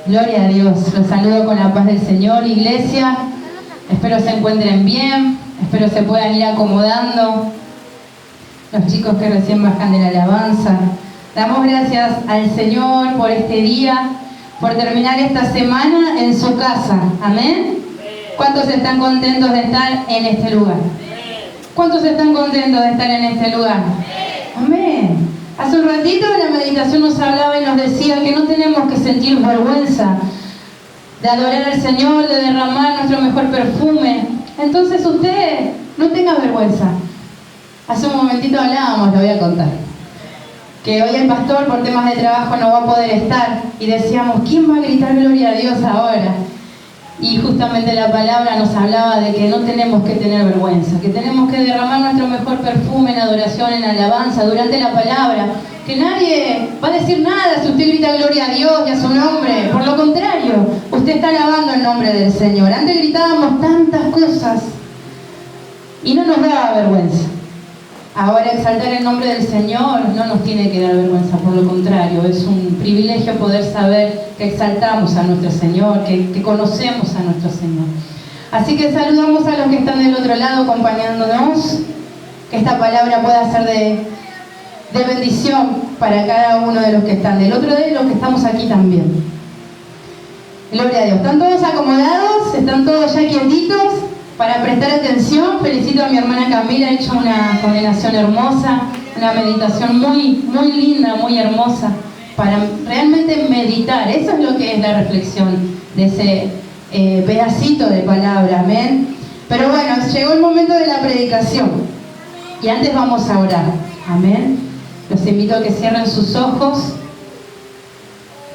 Gloria a Dios. Los saludo con la paz del Señor, iglesia. Espero se encuentren bien. Espero se puedan ir acomodando. Los chicos que recién bajan de la alabanza. Damos gracias al Señor por este día, por terminar esta semana en su casa. Amén. ¿Cuántos están contentos de estar en este lugar? ¿Cuántos están contentos de estar en este lugar? Amén. Hace un ratito la meditación nos hablaba y nos decía que no tenemos que sentir vergüenza de adorar al Señor, de derramar nuestro mejor perfume. Entonces usted no tenga vergüenza. Hace un momentito hablábamos, lo voy a contar, que hoy el pastor por temas de trabajo no va a poder estar y decíamos, ¿quién va a gritar gloria a Dios ahora? Y justamente la palabra nos hablaba de que no tenemos que tener vergüenza, que tenemos que derramar nuestro mejor perfume en adoración, en alabanza, durante la palabra, que nadie va a decir nada si usted grita gloria a Dios y a su nombre. Por lo contrario, usted está alabando el nombre del Señor. Antes gritábamos tantas cosas y no nos daba vergüenza. Ahora exaltar el nombre del Señor no nos tiene que dar vergüenza, por lo contrario, es un privilegio poder saber que exaltamos a nuestro Señor, que conocemos a nuestro Señor. Así que saludamos a los que están del otro lado acompañándonos, que esta palabra pueda ser de bendición para cada uno de los que están del otro lado y los que estamos aquí también. Gloria a Dios. ¿Están todos acomodados? ¿Están todos ya quietitos? Para prestar atención, felicito a mi hermana Camila, ha hecho una condenación hermosa, una meditación muy linda, muy hermosa, para realmente meditar. Eso es lo que es la reflexión de ese pedacito de palabra, amén. Pero bueno, llegó el momento de la predicación y antes vamos a orar, amén. Los invito a que cierren sus ojos,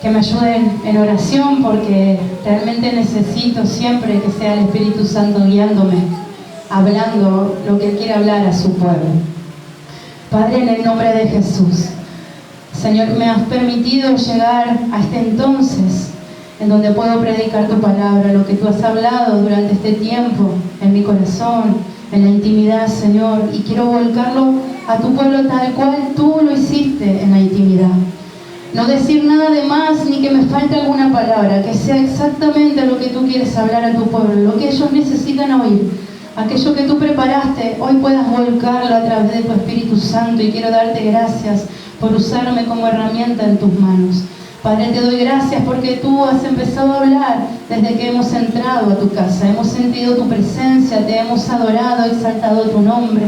que me ayuden en oración, porque realmente necesito siempre que sea el Espíritu Santo guiándome, hablando lo que Él quiere hablar a su pueblo. Padre, en el nombre de Jesús, Señor, me has permitido llegar a este entonces, en donde puedo predicar tu palabra, lo que tú has hablado durante este tiempo, en mi corazón, en la intimidad, Señor, y quiero volcarlo a tu pueblo tal cual tú lo hiciste en la intimidad. No decir nada de más, ni que me falte alguna palabra, que sea exactamente lo que tú quieres hablar a tu pueblo, lo que ellos necesitan oír. Aquello que tú preparaste, hoy puedas volcarlo a través de tu Espíritu Santo, y quiero darte gracias por usarme como herramienta en tus manos. Padre, te doy gracias porque tú has empezado a hablar desde que hemos entrado a tu casa. Hemos sentido tu presencia, te hemos adorado, exaltado tu nombre.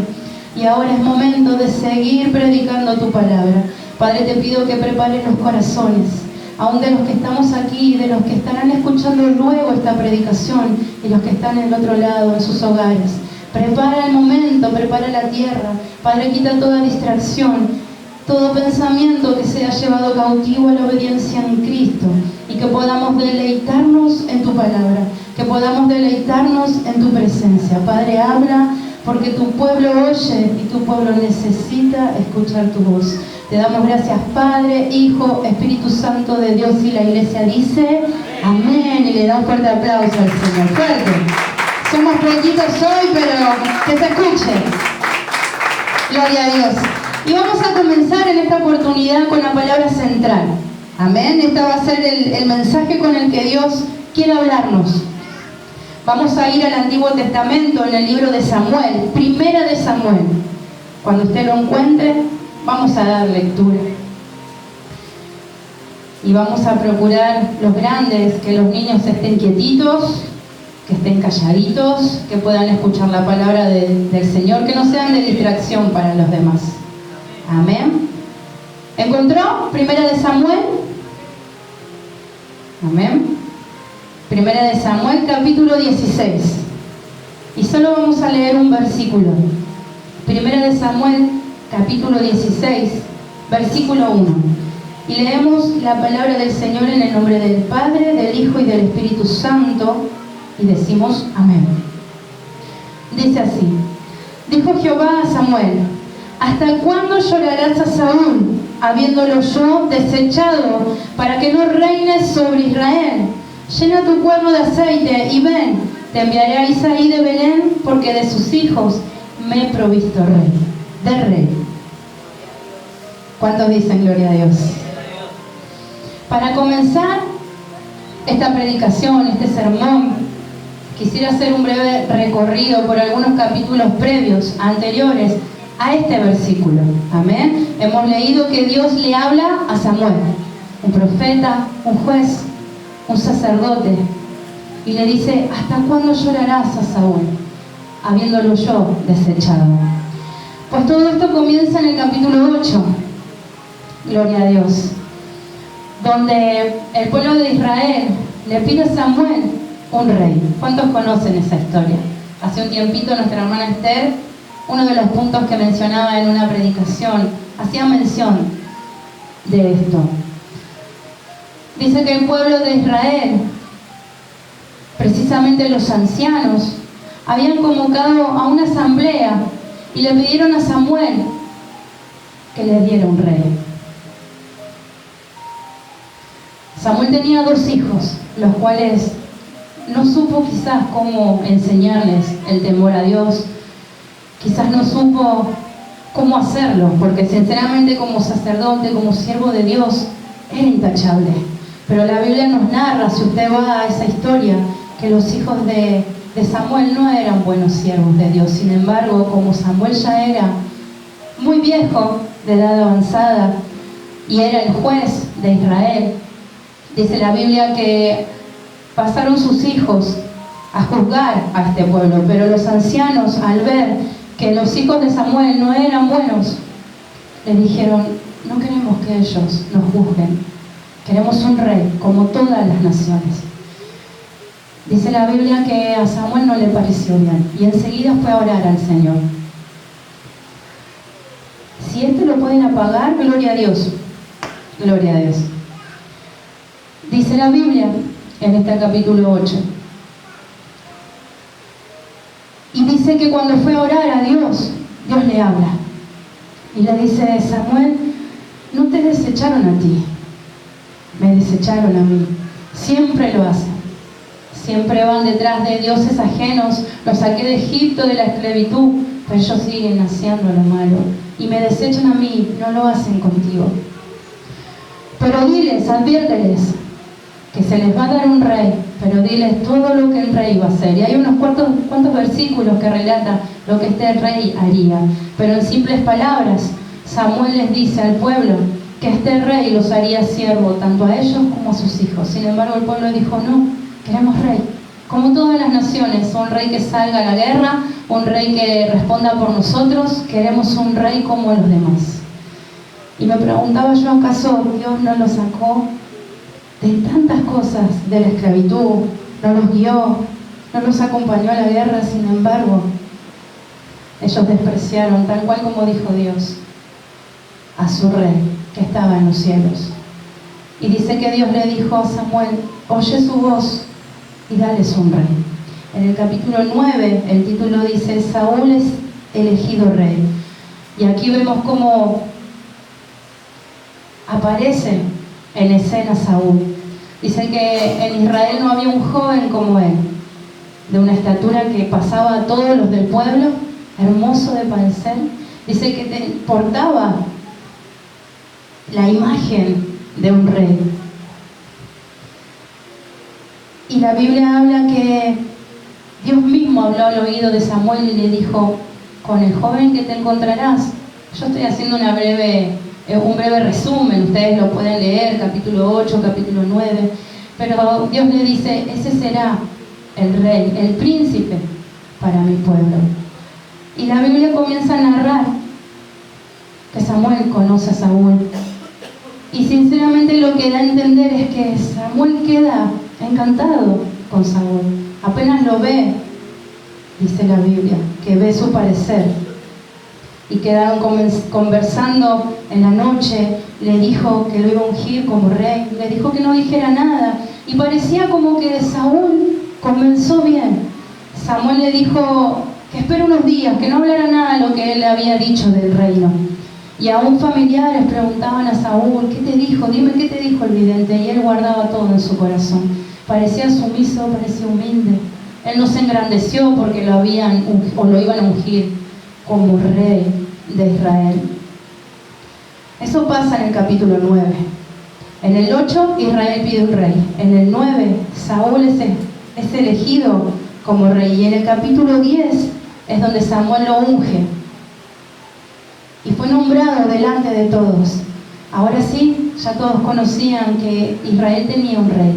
Y ahora es momento de seguir predicando tu palabra. Padre, te pido que prepares los corazones, aún de los que estamos aquí, de los que estarán escuchando luego esta predicación y los que están en el otro lado, en sus hogares. Prepara el momento, prepara la tierra. Padre, quita toda distracción, todo pensamiento que sea llevado cautivo a la obediencia en Cristo, y que podamos deleitarnos en tu palabra, que podamos deleitarnos en tu presencia. Padre, habla, porque tu pueblo oye y tu pueblo necesita escuchar tu voz. Te damos gracias, Padre, Hijo, Espíritu Santo de Dios, y la iglesia dice amén, y le da un fuerte aplauso al Señor. Fuerte. Somos poquitos hoy, pero que se escuche. Gloria a Dios. Y vamos a comenzar en esta oportunidad con la palabra central. Amén. Este va a ser el mensaje con el que Dios quiere hablarnos. Vamos a ir al Antiguo Testamento, en el libro de Samuel, Primera de Samuel. Cuando usted lo encuentre, vamos a dar lectura. Y vamos a procurar, los grandes, que los niños estén quietitos, que estén calladitos, que puedan escuchar la palabra del Señor, que no sean de distracción para los demás. Amén. ¿Encontró Primera de Samuel? Amén. Primera de Samuel, capítulo 16. Y solo vamos a leer un versículo. Primera de Samuel, capítulo 16, versículo 1. Y leemos la palabra del Señor en el nombre del Padre, del Hijo y del Espíritu Santo, y decimos amén. Dice así: dijo Jehová a Samuel: ¿hasta cuándo llorarás a Saúl, habiéndolo yo desechado, para que no reines sobre Israel? Llena tu cuerno de aceite y ven, te enviaré a Isaí de Belén, porque de sus hijos me he provisto de rey. ¿Cuántos dicen gloria a Dios? Para comenzar, esta predicación, este sermón, quisiera hacer un breve recorrido por algunos capítulos previos, anteriores a este versículo. Amén. Hemos leído que Dios le habla a Samuel, un profeta, un juez, un sacerdote, y le dice: ¿hasta cuándo llorarás a Saúl, habiéndolo yo desechado? Pues todo esto comienza en el capítulo 8, gloria a Dios, donde el pueblo de Israel le pide a Samuel un rey. ¿Cuántos conocen esa historia? Hace un tiempito nuestra hermana Esther, uno de los puntos que mencionaba en una predicación, hacía mención de esto. Dice que el pueblo de Israel, precisamente los ancianos, habían convocado a una asamblea y le pidieron a Samuel que le diera un rey. Samuel tenía 2 hijos, los cuales no supo quizás cómo enseñarles el temor a Dios, quizás no supo cómo hacerlo, porque sinceramente como sacerdote, como siervo de Dios, era intachable. Pero la Biblia nos narra, si usted va a esa historia, que los hijos de Samuel no eran buenos siervos de Dios. Sin embargo, como Samuel ya era muy viejo, de edad avanzada, y era el juez de Israel, dice la Biblia que pasaron sus hijos a juzgar a este pueblo, pero los ancianos, al ver que los hijos de Samuel no eran buenos, le dijeron: no queremos que ellos nos juzguen, queremos un rey como todas las naciones. Dice la Biblia que a Samuel no le pareció bien y enseguida fue a orar al Señor. Si lo pueden apagar, gloria a Dios, gloria a Dios. Dice la Biblia en este capítulo 8, y dice que cuando fue a orar a Dios, Dios le habla y le dice: Samuel, no te desecharon a ti, me desecharon a mí. Siempre lo hacen, siempre van detrás de dioses ajenos. Los saqué de Egipto, de la esclavitud, pero ellos siguen haciendo lo malo y me desechan a mí, no lo hacen contigo. Pero diles, adviérteles que se les va a dar un rey, pero diles todo lo que el rey va a hacer. Y hay unos cuantos versículos que relatan lo que este rey haría, pero en simples palabras Samuel les dice al pueblo que este rey los haría siervo tanto a ellos como a sus hijos. Sin embargo, el pueblo dijo: no, queremos rey como todas las naciones, un rey que salga a la guerra, un rey que responda por nosotros. Queremos un rey como los demás. Y me preguntaba yo, ¿acaso Dios no los sacó de tantas cosas, de la esclavitud, no los guió, no los acompañó a la guerra? Sin embargo, ellos despreciaron, tal cual como dijo Dios, a su rey que estaba en los cielos. Y dice que Dios le dijo a Samuel: oye su voz y dales un rey. En el capítulo 9, el título dice: Saúl es elegido rey. Y aquí vemos cómo aparece en escena Saúl. Dice que en Israel no había un joven como él, de una estatura que pasaba a todos los del pueblo, hermoso de parecer. Dice que portaba la imagen de un rey. Y la Biblia habla que Dios mismo habló al oído de Samuel y le dijo: con el joven que te encontrarás. Yo estoy haciendo un breve resumen, ustedes lo pueden leer, capítulo 8, capítulo 9, pero Dios le dice: ese será el rey, el príncipe para mi pueblo. Y la Biblia comienza a narrar que Samuel conoce a Saúl, y sinceramente lo que da a entender es que Samuel queda encantado con Saúl. Apenas lo ve, dice la Biblia, que ve su parecer. Y quedaron conversando en la noche. Le dijo que lo iba a ungir como rey, le dijo que no dijera nada, y parecía como que Saúl comenzó bien. Samuel le dijo que espera unos días, que no hablara nada de lo que él había dicho del reino. Y aún familiares preguntaban a Saúl: ¿qué te dijo? Dime qué te dijo el vidente. Y él guardaba todo en su corazón. Parecía sumiso, parecía humilde. Él no se engrandeció porque lo iban a ungir como rey de Israel. Eso pasa en el capítulo 9. En el 8, Israel pide un rey. En el 9, Saúl es elegido como rey. Y en el capítulo 10 es donde Samuel lo unge. Y fue nombrado delante de todos. Ahora sí, ya todos conocían que Israel tenía un rey.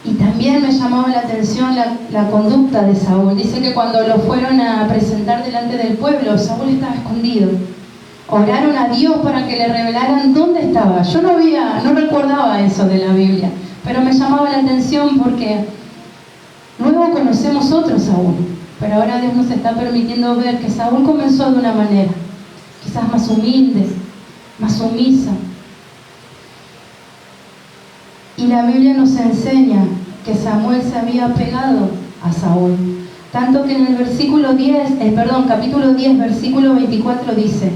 Y también me llamaba la atención la conducta de Saúl. Dice que cuando lo fueron a presentar delante del pueblo, Saúl estaba escondido. Oraron a Dios para que le revelaran dónde estaba. Yo no recordaba eso de la Biblia, pero me llamaba la atención porque luego conocemos otro Saúl. Pero ahora Dios nos está permitiendo ver que Saúl comenzó de una manera, quizás más humilde, más sumisa. Y la Biblia nos enseña que Samuel se había apegado a Saúl. Tanto que en el capítulo 10, versículo 24 dice: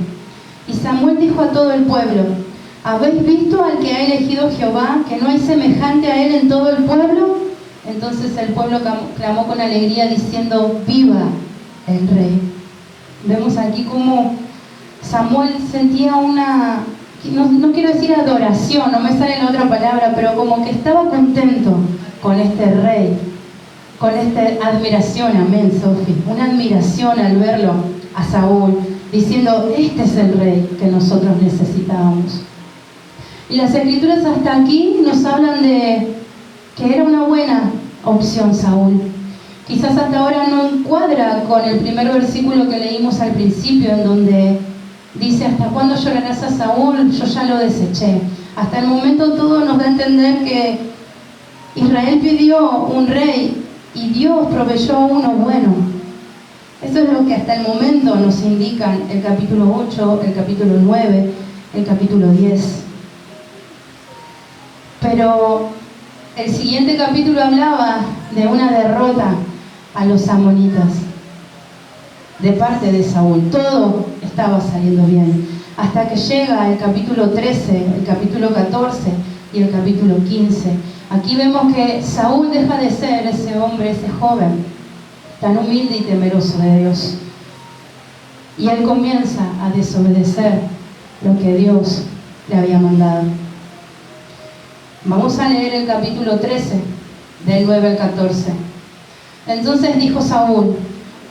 y Samuel dijo a todo el pueblo: ¿habéis visto al que ha elegido Jehová, que no hay semejante a él en todo el pueblo? Entonces el pueblo clamó con alegría diciendo: ¡viva el rey! Vemos aquí cómo Samuel sentía una, no quiero decir adoración, no me sale la otra palabra, pero como que estaba contento con este rey, con esta admiración, amén, Sofi, una admiración al verlo a Saúl, diciendo: este es el rey que nosotros necesitábamos. Y las escrituras hasta aquí nos hablan de que era una buena opción Saúl. Quizás hasta ahora no encuadra con el primer versículo que leímos al principio, en donde dice: ¿hasta cuándo llorarás a Saúl? Yo ya lo deseché. Hasta el momento todo nos da a entender que Israel pidió un rey y Dios proveyó uno bueno. Eso es lo que hasta el momento nos indican el capítulo 8, el capítulo 9, el capítulo 10. Pero el siguiente capítulo hablaba de una derrota a los amonitas de parte de Saúl. Todo estaba saliendo bien, hasta que llega el capítulo 13, el capítulo 14 y el capítulo 15. Aquí vemos que Saúl deja de ser ese hombre, ese joven tan humilde y temeroso de Dios, y él comienza a desobedecer lo que Dios le había mandado. Vamos a leer el capítulo 13, del 9 al 14. Entonces dijo Saúl: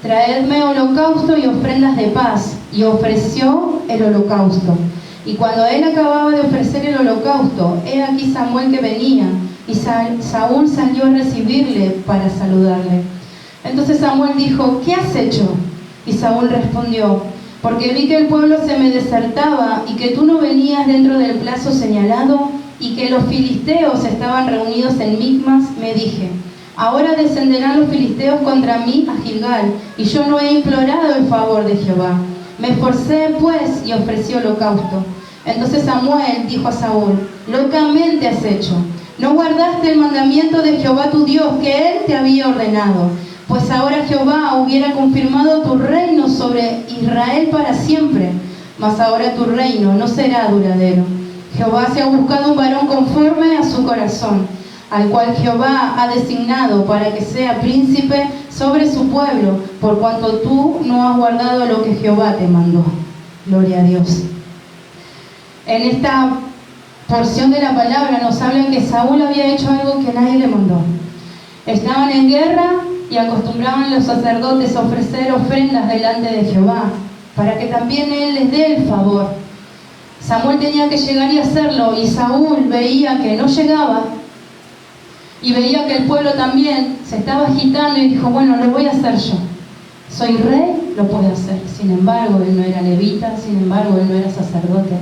traedme holocausto y ofrendas de paz. Y ofreció el holocausto. Y cuando él acababa de ofrecer el holocausto, he aquí Samuel que venía, y Saúl salió a recibirle para saludarle. Entonces Samuel dijo: ¿qué has hecho? Y Saúl respondió: porque vi que el pueblo se me desertaba, y que tú no venías dentro del plazo señalado, y que los filisteos estaban reunidos en Micmas, me dije: ahora descenderán los filisteos contra mí a Gilgal, y yo no he implorado el favor de Jehová. Me esforcé pues y ofrecí holocausto. Entonces Samuel dijo a Saúl: locamente has hecho. No guardaste el mandamiento de Jehová tu Dios, que él te había ordenado. Pues ahora Jehová hubiera confirmado tu reino sobre Israel para siempre, mas ahora tu reino no será duradero. Jehová se ha buscado un varón conforme a su corazón, al cual Jehová ha designado para que sea príncipe sobre su pueblo, por cuanto tú no has guardado lo que Jehová te mandó. Gloria a Dios. En esta porción de la palabra nos hablan que Saúl había hecho algo que nadie le mandó. Estaban en guerra y acostumbraban los sacerdotes a ofrecer ofrendas delante de Jehová, para que también él les dé el favor. Samuel tenía que llegar y hacerlo, y Saúl veía que no llegaba, y veía que el pueblo también se estaba agitando, y dijo: bueno, lo voy a hacer yo. Soy rey, lo puedo hacer. Sin embargo, él no era levita, sin embargo, él no era sacerdote.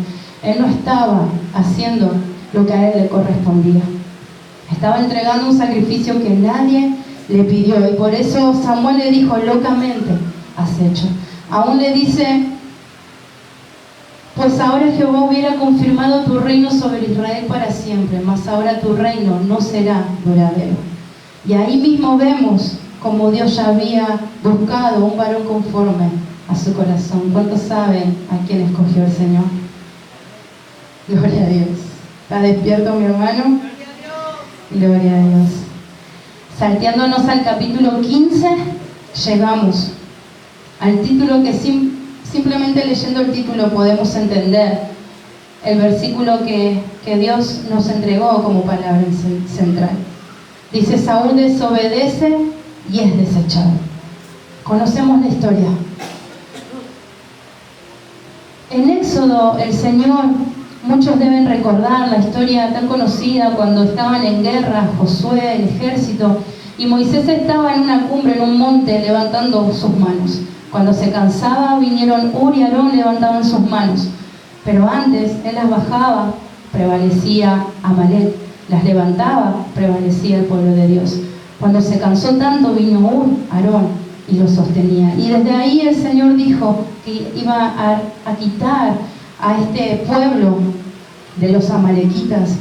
Él no estaba haciendo lo que a él le correspondía. Estaba entregando un sacrificio que nadie le pidió, y por eso Samuel le dijo: locamente has hecho. Aún le dice: pues ahora Jehová hubiera confirmado tu reino sobre Israel para siempre, mas ahora tu reino no será duradero. Y ahí mismo vemos como Dios ya había buscado un varón conforme a su corazón. ¿Cuántos saben a quién escogió el Señor? Gloria a Dios. ¿Está despierto, mi hermano? Gloria a Dios. Salteándonos al capítulo 15, llegamos al título que simplemente leyendo el título podemos entender el versículo que Dios nos entregó como palabra central. Dice: Saúl desobedece y es desechado. Conocemos la historia. En Éxodo, el Señor, muchos deben recordar la historia tan conocida cuando estaban en guerra Josué, el ejército, y Moisés estaba en una cumbre, en un monte, levantando sus manos. Cuando se cansaba, vinieron Ur y Aarón, levantaban sus manos. Pero antes, él las bajaba, prevalecía Amalek. Las levantaba, prevalecía el pueblo de Dios. Cuando se cansó tanto, vino Ur, Aarón, y lo sostenía. Y desde ahí el Señor dijo que iba a quitar a este pueblo de los amalequitas.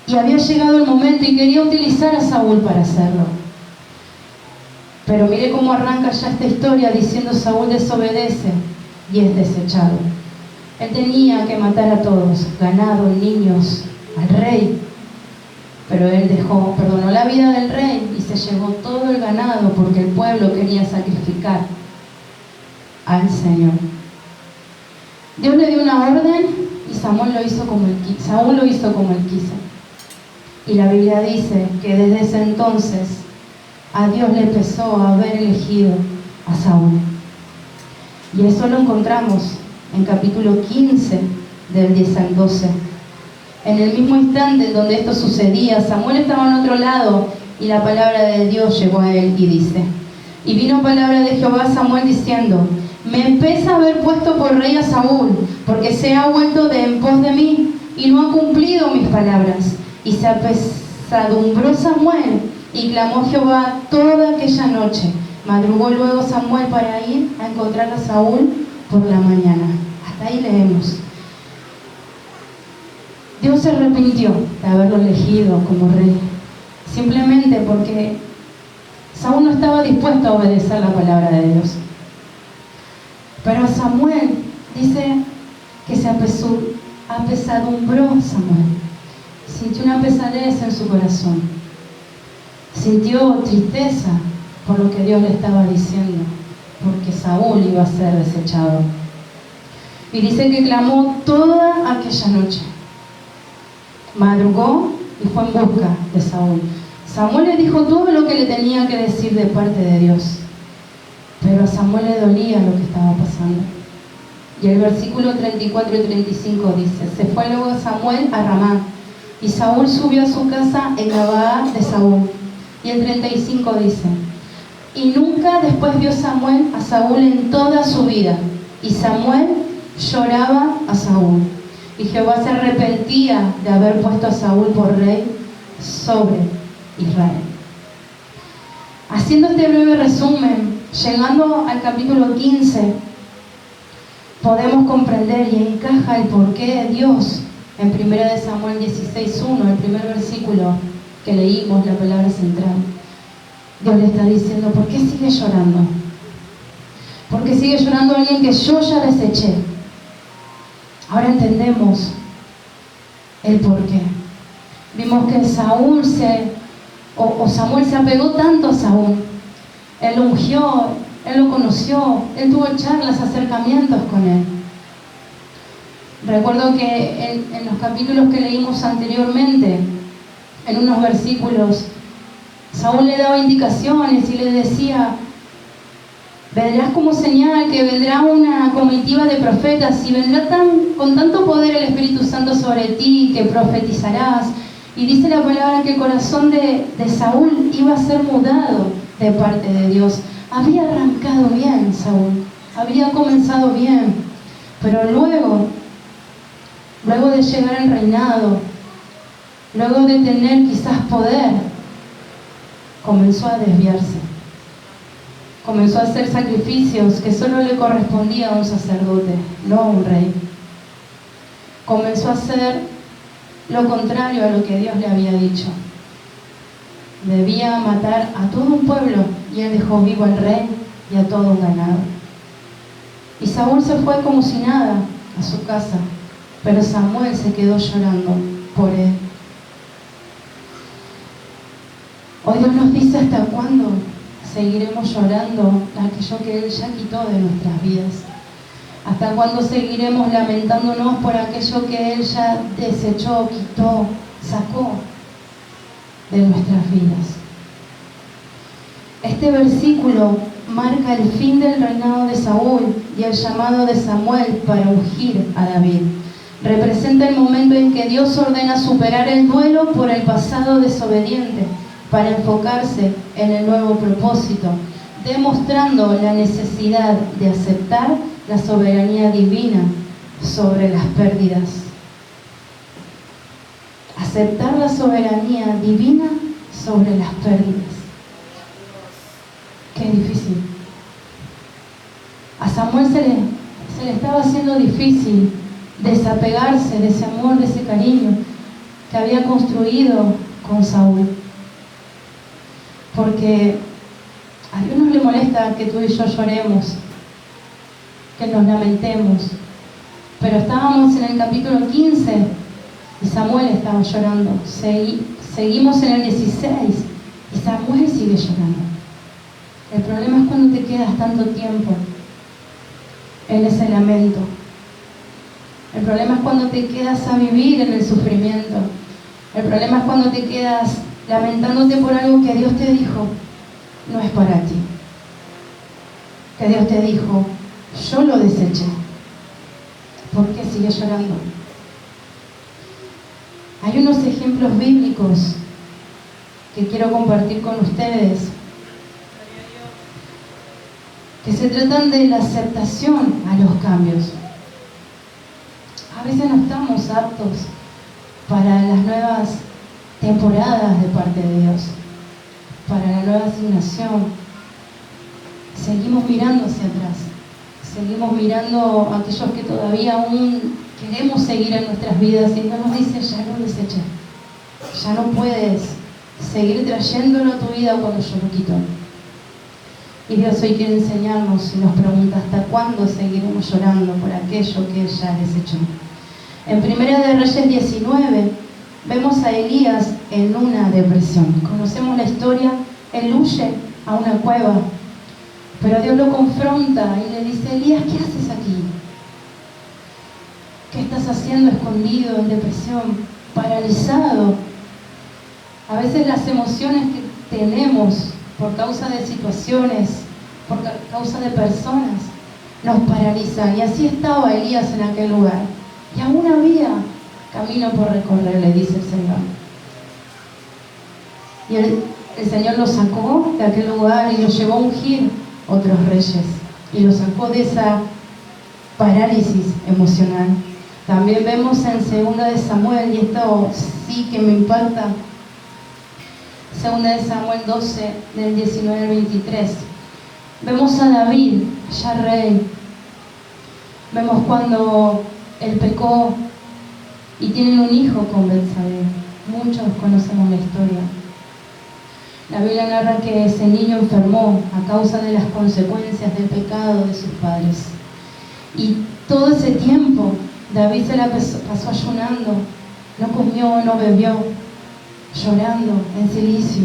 Y había llegado el momento y quería utilizar a Saúl para hacerlo. Pero mire cómo arranca ya esta historia diciendo: Saúl desobedece y es desechado. Él tenía que matar a todos, ganado, niños, al rey. Pero él perdonó la vida del rey y se llevó todo el ganado porque el pueblo quería sacrificar al Señor. Dios le dio una orden y Saúl lo hizo como él quiso. Y la Biblia dice que desde ese entonces a Dios le pesó haber elegido a Saúl. Y eso lo encontramos en capítulo 15, del 10 al 12. En el mismo instante en donde esto sucedía, Samuel estaba en otro lado y la palabra de Dios llegó a él y dice: y vino palabra de Jehová a Samuel diciendo: me pesa haber puesto por rey a Saúl, porque se ha vuelto de en pos de mí y no ha cumplido mis palabras. Y se apesadumbró Samuel y clamó a Jehová toda aquella noche. Madrugó luego Samuel para ir a encontrar a Saúl por la mañana. Hasta ahí leemos. Dios se arrepintió de haberlo elegido como rey, simplemente porque Saúl no estaba dispuesto a obedecer la palabra de Dios. Pero Samuel dice que se apesadumbró Samuel. Sintió una pesadez en su corazón. Sintió tristeza por lo que Dios le estaba diciendo, porque Saúl iba a ser desechado. Y dice que clamó toda aquella noche. Madrugó y fue en busca de Saúl. Samuel le dijo todo lo que le tenía que decir de parte de Dios. Pero a Samuel le dolía lo que estaba pasando. Y el versículo 34 y 35 dice: se fue luego Samuel a Ramá, y Saúl subió a su casa en Gabaa de Saúl. Y el 35 dice: y nunca después vio Samuel a Saúl en toda su vida. Y Samuel lloraba a Saúl. Y Jehová se arrepentía de haber puesto a Saúl por rey sobre Israel. Haciendo este breve resumen, llegando al capítulo 15, podemos comprender y encaja el por qué Dios, en 1 Samuel 16:1, el primer versículo que leímos, la palabra central, Dios le está diciendo: ¿por qué sigue llorando? ¿Por qué sigue llorando alguien que yo ya deseché? Ahora entendemos el por qué. Vimos que Samuel se apegó tanto a Saúl. Él lo ungió, él lo conoció, él tuvo charlas, acercamientos con él. Recuerdo que en los capítulos que leímos anteriormente, en unos versículos, Saúl le daba indicaciones y le decía: vendrás como señal que vendrá una comitiva de profetas y vendrá con tanto poder el Espíritu Santo sobre ti que profetizarás. Y dice la palabra que el corazón de Saúl iba a ser mudado de parte de Dios. Había arrancado bien Saúl, había comenzado bien, pero luego de llegar al reinado, luego de tener quizás poder, comenzó a desviarse. Comenzó a hacer sacrificios que solo le correspondía a un sacerdote, no a un rey. Comenzó a hacer lo contrario a lo que Dios le había dicho. Debía matar a todo un pueblo y él dejó vivo al rey y a todo un ganado. Y Saúl se fue como si nada a su casa, pero Samuel se quedó llorando por él. Hoy Dios nos dice: ¿hasta cuándo seguiremos llorando aquello que Él ya quitó de nuestras vidas? ¿Hasta cuándo seguiremos lamentándonos por aquello que Él ya desechó, quitó, sacó de nuestras vidas? Este versículo marca el fin del reinado de Saúl y el llamado de Samuel para ungir a David. Representa el momento en que Dios ordena superar el duelo por el pasado desobediente para enfocarse en el nuevo propósito, demostrando la necesidad de aceptar la soberanía divina sobre las pérdidas. Aceptar la soberanía divina sobre las pérdidas. Qué difícil. A Samuel se le estaba haciendo difícil desapegarse de ese amor, de ese cariño que había construido con Saúl. Porque a Dios no le molesta que tú y yo lloremos, que nos lamentemos. Pero estábamos en el capítulo 15 y Samuel estaba llorando. Seguimos en el 16 y Samuel sigue llorando. El problema es cuando te quedas tanto tiempo en ese lamento. El problema es cuando te quedas a vivir en el sufrimiento. El problema es cuando te quedas lamentándote por algo que Dios te dijo no es para ti. Que Dios te dijo, yo lo deseché. ¿Por qué sigues llorando? Hay unos ejemplos bíblicos que quiero compartir con ustedes que se tratan de la aceptación a los cambios. A veces no estamos aptos para las nuevas temporadas de parte de Dios, para la nueva asignación. Seguimos mirando hacia atrás, seguimos mirando a aquellos que todavía aún queremos seguir en nuestras vidas y Dios nos dice, ya lo deseché, ya no puedes seguir trayéndolo a tu vida cuando yo lo quito. Y Dios hoy quiere enseñarnos y nos pregunta hasta cuándo seguiremos llorando por aquello que Él ya desechó. En Primera de Reyes 19 vemos a Elías en una depresión. Conocemos la historia, él huye a una cueva, pero Dios lo confronta y le dice, Elías, ¿qué haces aquí? ¿Qué estás haciendo escondido, en depresión, paralizado? A veces las emociones que tenemos por causa de situaciones, por causa de personas, nos paralizan. Y así estaba Elías en aquel lugar. Y aún había camino por recorrer, le dice el Señor. Y el Señor lo sacó de aquel lugar y lo llevó a ungir otros reyes. Y lo sacó de esa parálisis emocional. También vemos en 2 de Samuel, y esto sí que me impacta, 2 de Samuel 12, del 19 al 23. Vemos a David, ya rey. Vemos cuando él pecó y tienen un hijo con Betsabé. Muchos conocemos la historia. La Biblia narra que ese niño enfermó a causa de las consecuencias del pecado de sus padres. Y todo ese tiempo David se la pasó ayunando, no comió, no bebió, llorando en silicio,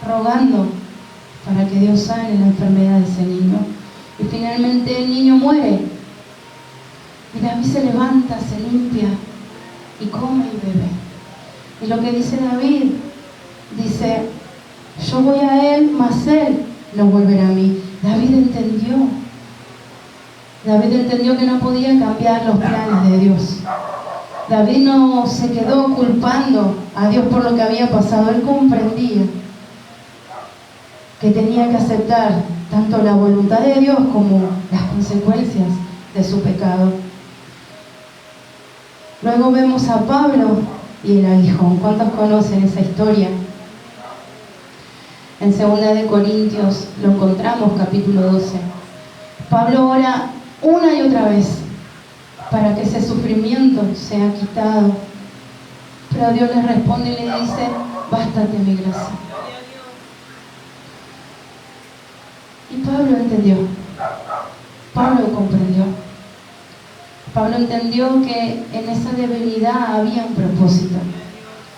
rogando para que Dios sane la enfermedad de ese niño. Y finalmente el niño muere. Y David se levanta, se limpia y come y bebe. Y lo que dice David, dice, yo voy a él, mas él no volverá a mí. David entendió que no podía cambiar los planes de Dios. David no se quedó culpando a Dios por lo que había pasado. Él comprendía que tenía que aceptar tanto la voluntad de Dios como las consecuencias de su pecado. Luego vemos a Pablo y el aguijón. ¿Cuántos conocen esa historia? En 2 de Corintios lo encontramos, capítulo 12. Pablo ora una y otra vez para que ese sufrimiento sea quitado. Pero Dios le responde y le dice, bástate mi gracia. Y Pablo entendió. Pablo comprendió. Pablo entendió que en esa debilidad había un propósito.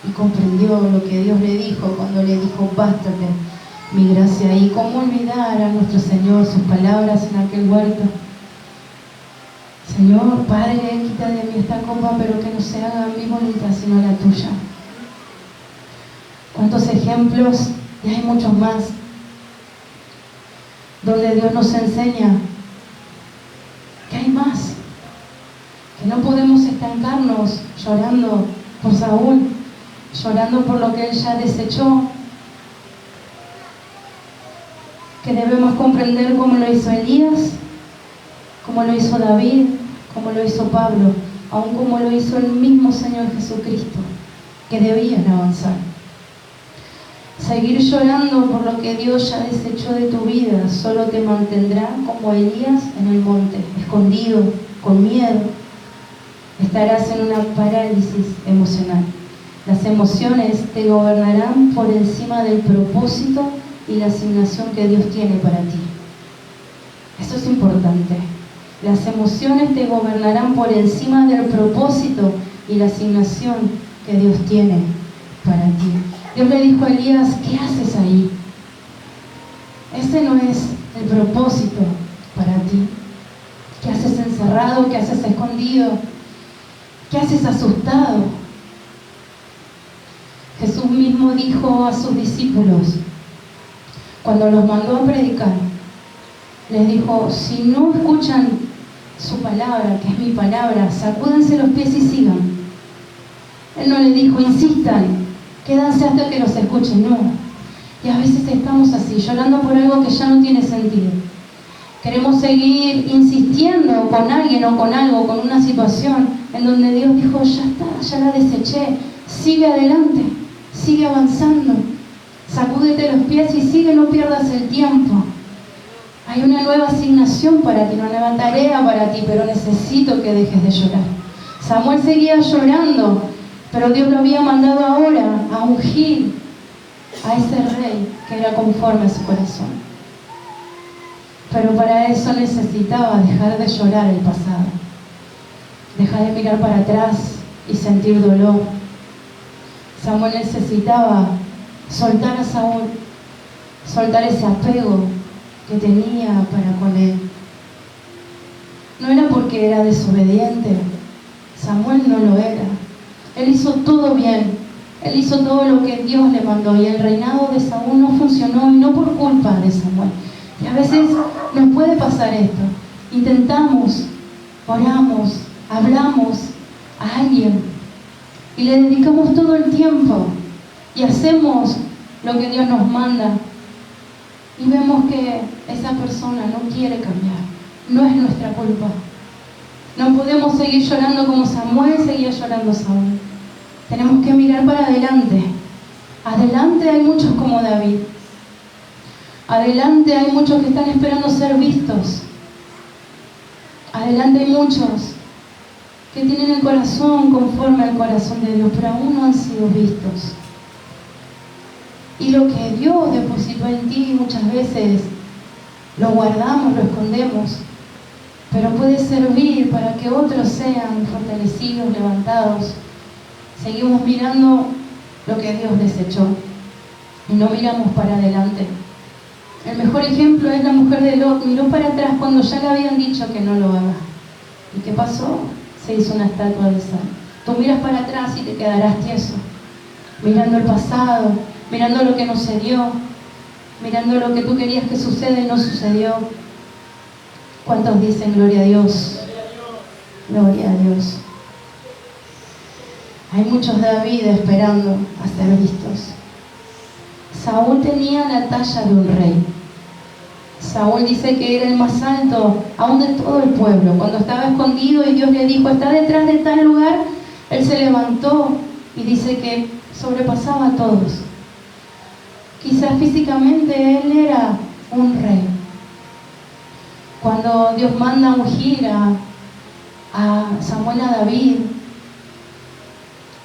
Y comprendió lo que Dios le dijo cuando le dijo, bástate mi gracia. Y cómo olvidar a nuestro Señor sus palabras en aquel huerto. Señor, Padre, quita de mí esta copa, pero que no se haga mi voluntad sino la tuya. ¿Cuántos ejemplos? Y hay muchos más, donde Dios nos enseña que hay más, que no podemos estancarnos llorando por Saúl, llorando por lo que él ya desechó, que debemos comprender cómo lo hizo Elías, cómo lo hizo David, cómo lo hizo Pablo, aun como lo hizo el mismo Señor Jesucristo, que debían avanzar. Seguir llorando por lo que Dios ya desechó de tu vida solo te mantendrá como Elías en el monte, escondido, con miedo. Estarás en una parálisis emocional. Las emociones te gobernarán por encima del propósito y la asignación que Dios tiene para ti. Esto es importante. Las emociones te gobernarán por encima del propósito y la asignación que Dios tiene para ti. Dios le dijo a Elías, ¿qué haces ahí? Ese no es el propósito para ti. ¿Qué haces encerrado? ¿Qué haces escondido? ¿Qué haces asustado? Jesús mismo dijo a sus discípulos, cuando los mandó a predicar, les dijo, si no escuchan su palabra, que es mi palabra, sacúdense los pies y sigan. Él no le dijo, insistan, quédense hasta que los escuchen, no. Y a veces estamos así, llorando por algo que ya no tiene sentido. Queremos seguir insistiendo con alguien o con algo, con una situación en donde Dios dijo, ya está, ya la deseché, sigue adelante, sigue avanzando, sacúdete los pies y sigue, no pierdas el tiempo. Hay una nueva asignación para ti, una nueva tarea para ti, pero necesito que dejes de llorar. Samuel seguía llorando, pero Dios lo había mandado ahora a ungir a ese rey que era conforme a su corazón. Pero para eso necesitaba dejar de llorar el pasado, dejar de mirar para atrás y sentir dolor. Samuel necesitaba soltar a Saúl, soltar ese apego que tenía para con él. No era porque era desobediente, Samuel no lo era. Él hizo todo bien, él hizo todo lo que Dios le mandó y el reinado de Saúl no funcionó y no por culpa de Samuel. Y a veces nos puede pasar esto, intentamos, oramos, hablamos a alguien y le dedicamos todo el tiempo y hacemos lo que Dios nos manda y vemos que esa persona no quiere cambiar, no es nuestra culpa. No podemos seguir llorando como Samuel seguía llorando Saúl. Tenemos que mirar para adelante. Adelante hay muchos como David. Adelante hay muchos que están esperando ser vistos. Adelante hay muchos que tienen el corazón conforme al corazón de Dios, pero aún no han sido vistos. Y lo que Dios depositó en ti muchas veces lo guardamos, lo escondemos, pero puede servir para que otros sean fortalecidos, levantados. Seguimos mirando lo que Dios desechó y no miramos para adelante. El mejor ejemplo es la mujer de Lot. Miró para atrás cuando ya le habían dicho que no lo haga. ¿Y qué pasó? Se hizo una estatua de sal. Tú miras para atrás y te quedarás tieso, mirando el pasado, mirando lo que no se dio, mirando lo que tú querías que suceda y no sucedió. ¿Cuántos dicen gloria a Dios? Gloria a Dios. Hay muchos David esperando a ser vistos. Saúl tenía la talla de un rey. Saúl dice que era el más alto aún de todo el pueblo. Cuando estaba escondido y Dios le dijo, está detrás de tal lugar, él se levantó y dice que sobrepasaba a todos. Quizás físicamente él era un rey. Cuando Dios manda ungir a Samuel a David,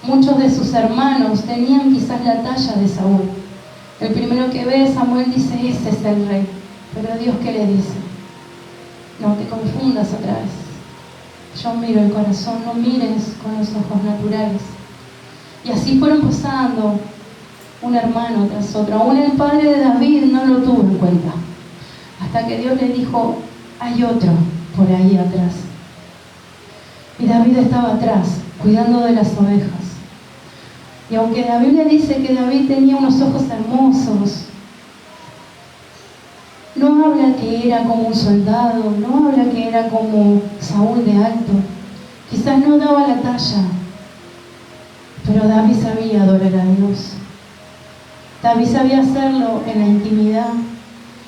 muchos de sus hermanos tenían quizás la talla de Saúl. El primero que ve Samuel dice, ese es el rey. Pero Dios, ¿qué le dice? No te confundas otra vez. Yo miro el corazón, no mires con los ojos naturales. Y así fueron pasando un hermano tras otro. Aún el padre de David no lo tuvo en cuenta. Hasta que Dios le dijo, hay otro por ahí atrás. Y David estaba atrás, cuidando de las ovejas. Y aunque la Biblia dice que David tenía unos ojos hermosos, no habla que era como un soldado, no habla que era como Saúl de alto. Quizás no daba la talla, pero David sabía adorar a Dios. David sabía hacerlo en la intimidad.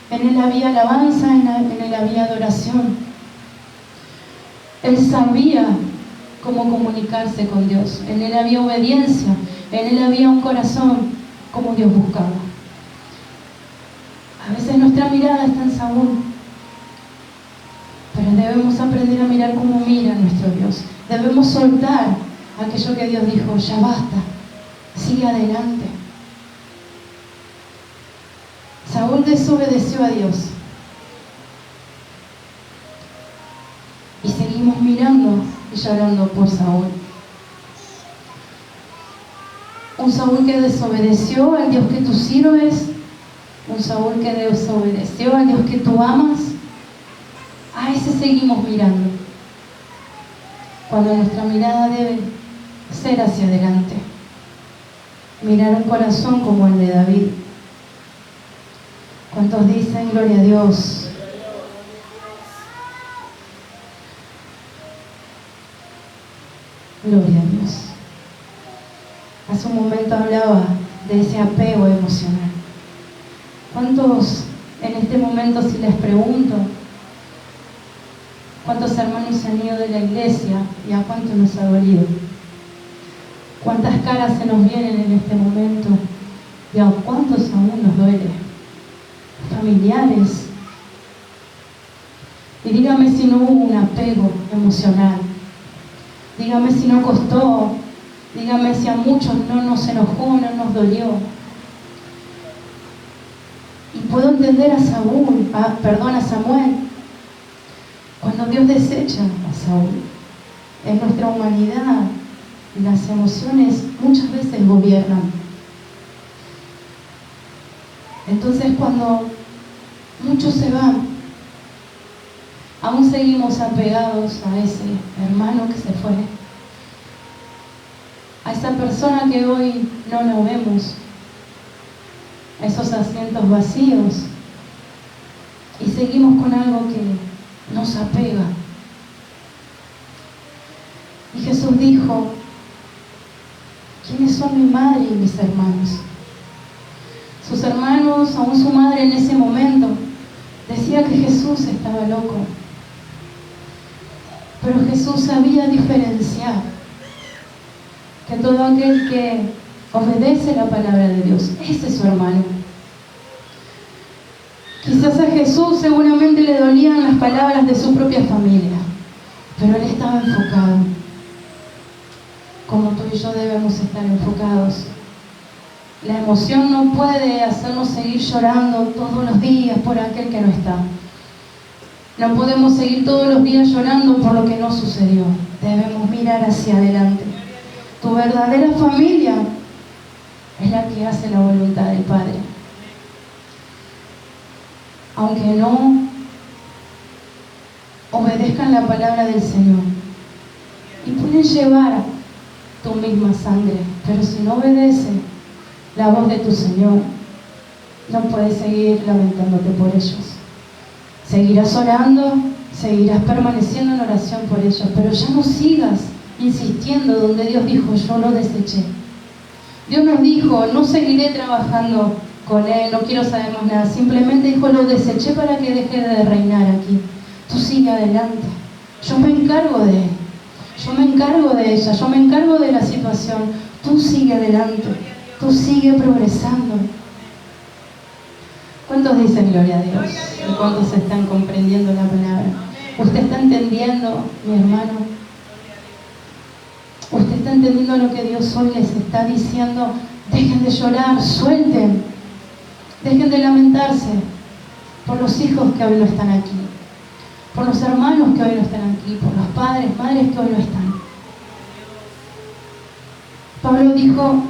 En él había alabanza, en él había adoración. Él sabía cómo comunicarse con Dios. En él había obediencia. En él había un corazón como Dios buscaba. A veces nuestra mirada está en Saúl, pero debemos aprender a mirar como mira nuestro Dios. Debemos soltar aquello que Dios dijo, ya basta, sigue adelante. Saúl desobedeció a Dios. Y seguimos mirando y llorando por Saúl. Un Saúl que desobedeció al Dios que tú sirves, un Saúl que desobedeció al Dios que tú amas. A ese seguimos mirando. Cuando nuestra mirada debe ser hacia adelante. Mirar un corazón como el de David. ¿Cuántos dicen gloria a Dios? Gloria a Dios. Hace un momento hablaba de ese apego emocional. ¿Cuántos en este momento, si les pregunto, cuántos hermanos se han ido de la iglesia y a cuánto nos ha dolido? ¿Cuántas caras se nos vienen en este momento y a cuántos aún nos duele? Familiares. Y dígame si no hubo un apego emocional. Dígame si no costó. Dígame si a muchos no nos enojó, no nos dolió. Y puedo entender a Samuel. Cuando Dios desecha a Saúl, en nuestra humanidad, las emociones muchas veces gobiernan. Entonces cuando muchos se van, aún seguimos apegados a ese hermano que se fue, a esa persona que hoy no la vemos, a esos asientos vacíos, y seguimos con algo que nos apega. Y Jesús dijo, ¿quiénes son mi madre y mis hermanos? Sus hermanos, aún su madre en ese momento, decía que Jesús estaba loco. Pero Jesús sabía diferenciar que todo aquel que obedece la palabra de Dios, ese es su hermano. Quizás a Jesús seguramente le dolían las palabras de su propia familia, pero él estaba enfocado, como tú y yo debemos estar enfocados. La emoción no puede hacernos seguir llorando todos los días por aquel que no está. No podemos seguir todos los días llorando por lo que no sucedió. Debemos mirar hacia adelante. Tu verdadera familia es la que hace la voluntad del Padre. Aunque no obedezcan la palabra del Señor. Y pueden llevar tu misma sangre, pero si no obedece la voz de tu Señor, no puedes seguir lamentándote por ellos. Seguirás orando, seguirás permaneciendo en oración por ellos, pero ya no sigas insistiendo donde Dios dijo, yo lo deseché. Dios nos dijo, no seguiré trabajando con él, no quiero saber más nada. Simplemente dijo, lo deseché para que deje de reinar aquí. Tú sigue adelante. Yo me encargo de él. Yo me encargo de ella. Yo me encargo de la situación. Tú sigue adelante. Tú sigue progresando. ¿Cuántos dicen gloria a Dios? ¿Y cuántos están comprendiendo la palabra? ¿Usted está entendiendo, mi hermano? ¿Usted está entendiendo lo que Dios hoy les está diciendo? Dejen de llorar, suelten. Dejen de lamentarse por los hijos que hoy no están aquí, por los hermanos que hoy no están aquí, por los padres, madres que hoy no están. Pablo dijo,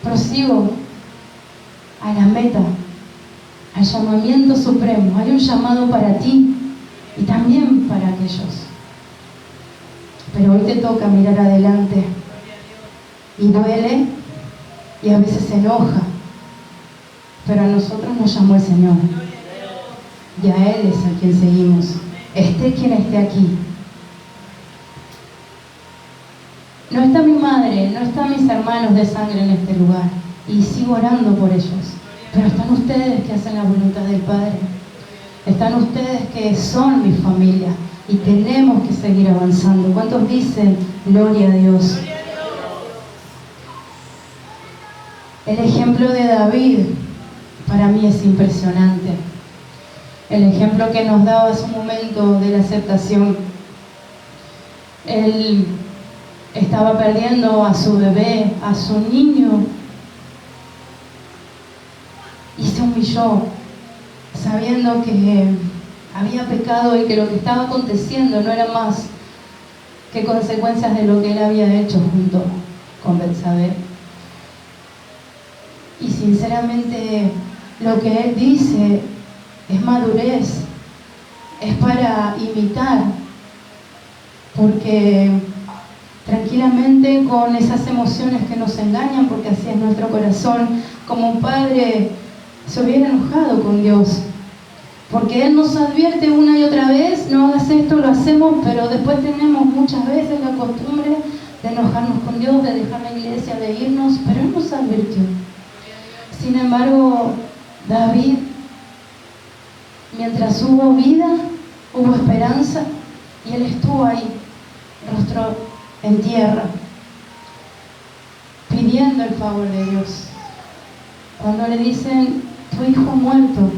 prosigo a la meta, al llamamiento supremo. Hay un llamado para ti y también para aquellos. Pero hoy te toca mirar adelante. Y duele, y a veces se enoja. Pero a nosotros nos llamó el Señor. Y a Él es a quien seguimos. Esté quien esté aquí. No está mi madre, no están mis hermanos de sangre en este lugar. Y sigo orando por ellos. Pero están ustedes que hacen la voluntad del Padre. Están ustedes que son mi familia. Y tenemos que seguir avanzando. ¿Cuántos dicen gloria a Dios? El ejemplo de David para mí es impresionante. El ejemplo que nos daba su momento de la aceptación. Él estaba perdiendo a su bebé, a su niño, y se humilló, sabiendo que había pecado y que lo que estaba aconteciendo no era más que consecuencias de lo que él había hecho junto con Betsabé. Y sinceramente lo que él dice es madurez, es para imitar, porque tranquilamente con esas emociones que nos engañan, porque así es nuestro corazón, como un padre se hubiera enojado con Dios, porque Él nos advierte una y otra vez, no hagas esto, lo hacemos, pero después tenemos muchas veces la costumbre de enojarnos con Dios, de dejar la iglesia, de irnos, pero Él nos advirtió. Sin embargo, David, mientras hubo vida, hubo esperanza, y él estuvo ahí, rostro en tierra, pidiendo el favor de Dios. Cuando le dicen, tu hijo ha muerto,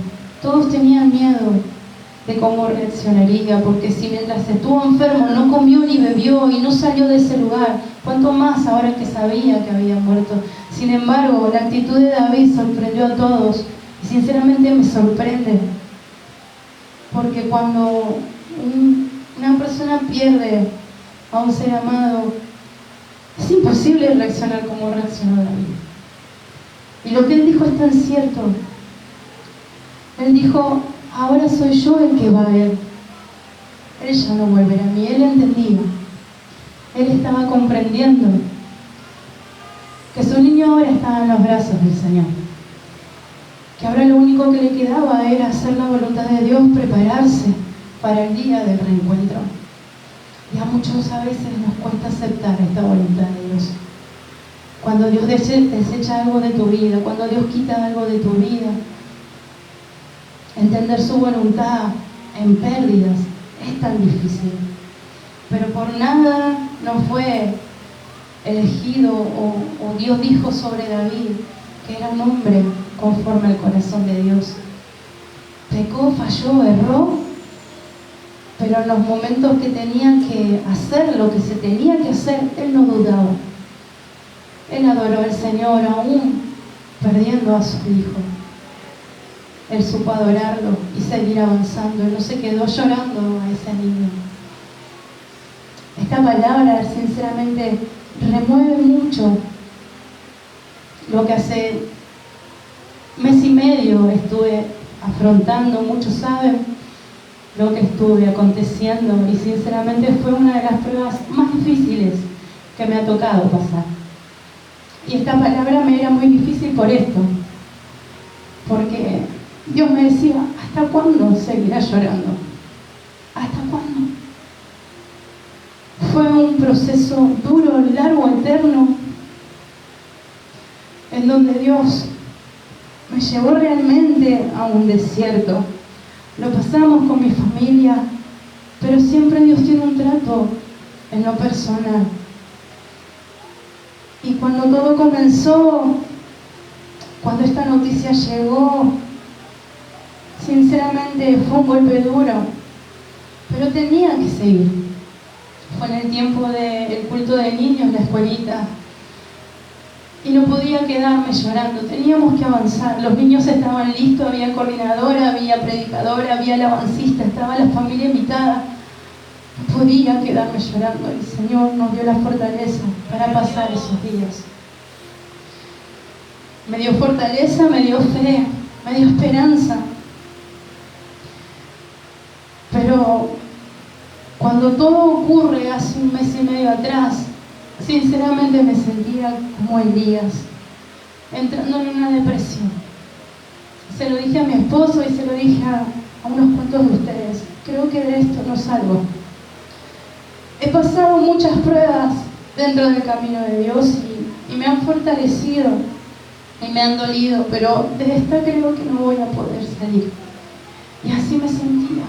todos tenían miedo de cómo reaccionaría, porque si mientras estuvo enfermo no comió ni bebió y no salió de ese lugar, cuánto más ahora que sabía que había muerto. Sin embargo, la actitud de David sorprendió a todos, y sinceramente me sorprende, porque cuando una persona pierde a un ser amado, es imposible reaccionar como reaccionó David. Y lo que él dijo es tan cierto. Él dijo, ahora soy yo el que va a él. Él ya no volverá a mí. Él entendía. Él estaba comprendiendo que su niño ahora estaba en los brazos del Señor. Que ahora lo único que le quedaba era hacer la voluntad de Dios, prepararse para el día del reencuentro. Y a muchos a veces nos cuesta aceptar esta voluntad de Dios. Cuando Dios desecha algo de tu vida, cuando Dios quita algo de tu vida, entender su voluntad en pérdidas es tan difícil. Pero por nada no fue elegido o Dios dijo sobre David que era un hombre conforme al corazón de Dios. Pecó, falló, erró, pero en los momentos que tenía que hacer lo que se tenía que hacer, él no dudaba. Él adoró al Señor aún perdiendo a su hijo. Él supo adorarlo y seguir avanzando. Él no se quedó llorando a ese niño. Esta palabra sinceramente remueve mucho lo que hace mes y medio estuve afrontando. Muchos saben lo que estuve aconteciendo y sinceramente fue una de las pruebas más difíciles que me ha tocado pasar. Y esta palabra me era muy difícil por esto, porque Dios me decía, ¿hasta cuándo seguirás llorando? ¿Hasta cuándo? Fue un proceso duro, largo, eterno, en donde Dios me llevó realmente a un desierto. Lo pasamos con mi familia, pero siempre Dios tiene un trato en lo personal. Y cuando todo comenzó, cuando esta noticia llegó, sinceramente fue un golpe duro, pero tenía que seguir. Fue en el tiempo del culto de niños, la escuelita, y no podía quedarme llorando, teníamos que avanzar. Los niños estaban listos, había coordinadora, había predicadora, había alabancista, estaba la familia invitada. No podía quedarme llorando. El Señor nos dio la fortaleza para pasar esos días. Me dio fortaleza, me dio fe, me dio esperanza. Pero Cuando todo ocurre hace un mes y medio atrás, sinceramente me sentía como Elías, entrando en una depresión. Se lo dije a mi esposo y se lo dije a unos cuantos de ustedes. Creo que de esto no salgo. He pasado muchas pruebas dentro del camino de Dios y me han fortalecido y me han dolido, pero de esta creo que no voy a poder salir. Y así me sentía,